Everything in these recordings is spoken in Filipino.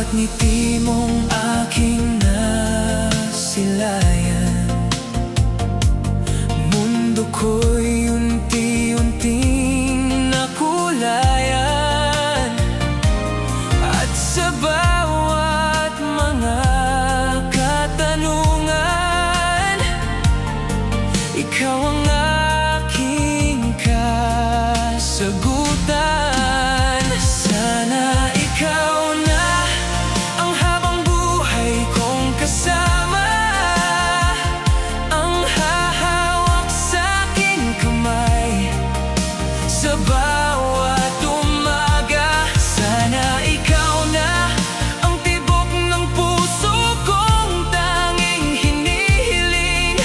bawat ngiti mong aking nasilayan, mundo ko'y unti-unting nakulayan. At sa bawat mga katanungan, ikaw ang aking kasagutan. Sana ikaw na ang habang buhay kong kasama, ang hahawak sa aking kamay sa bawat umaga. Sana ikaw na ang tibok ng puso kong tanging hinihiling.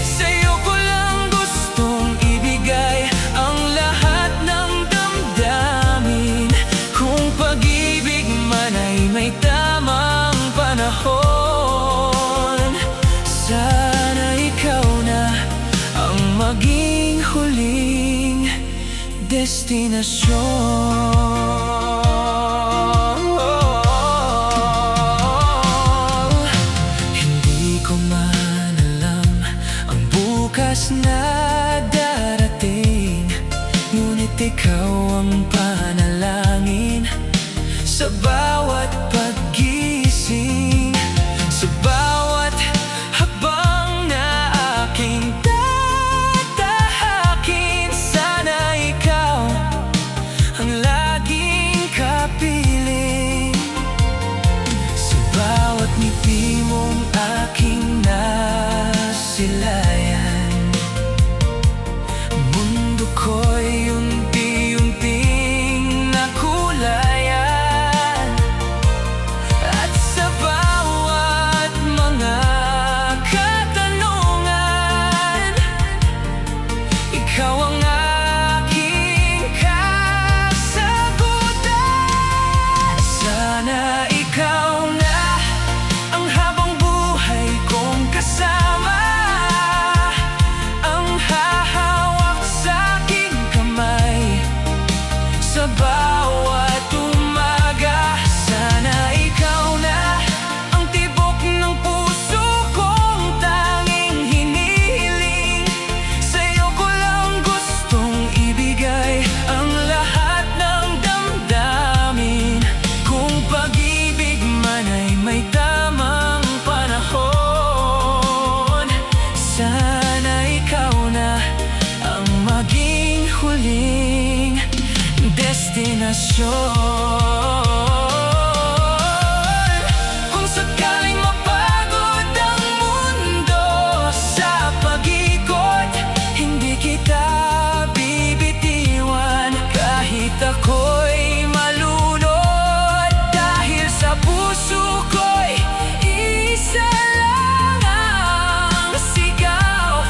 Sa'yo ko lang gustong ibigay ang lahat ng damdamin. Kung pag-ibig man ay may tamang panahon, sana ikaw na ang maging huling destinasyon. Hindi ko man alam ang bukas na darating, ngunit ikaw ang panalangin sa bawat paggising, sa bawat habang na aking tatahakin. Sana ikaw ang laging kapiling sa bawat ngiti mong aking nasilayan. Mundo ko'y unti-unting nakulayan. At sa bawat mga katanungan, ikaw ang aking kasagutan. Sana ikaw na ang habang buhay kong kasama, ang hahawak sa aking kamay sa bawat umaga. Sana ikaw na ang tibok ng puso kong tanging hinihiling. Sa'yo ko lang gustong ibigay ang lahat ng damdamin. Kung pag-ibig man ay may tamang panahon, sana ikaw na ang maging huling destinasyon. Kung sakaling mapagod ang mundo sa pag-ikot, hindi kita bibitiwan kahit ako'y malunod. Dahil sa puso ko'y isa lang ang sigaw,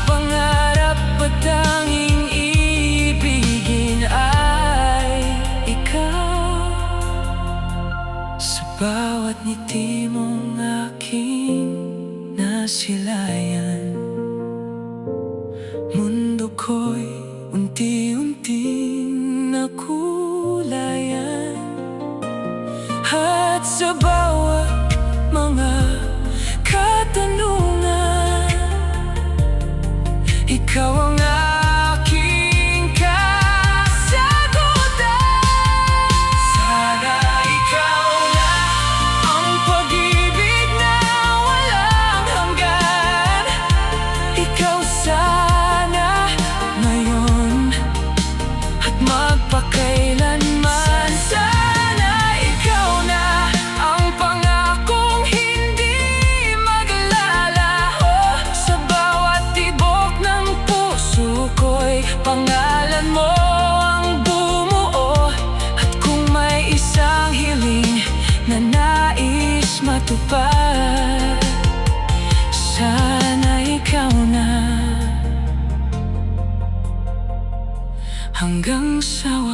pangarap at tanging ibigin ay ikaw. Sa bawat ngiti mong aking nasilayan, mundo ko'y unti-unting nakulayan. At sa bawat mga katanungan, ikaw ang aking kasagutan. Sana ikaw na ang pag-ibig na walang hanggan. Ikaw sana ngayon at magpakailanman. Sana ikaw na ang pangakong hindi maglalaho. Sa bawat tibok ng puso ko'y pangalan mo ang bumuo. At kung may isang hiling na nais matupad, sana ikaw na hanggang sa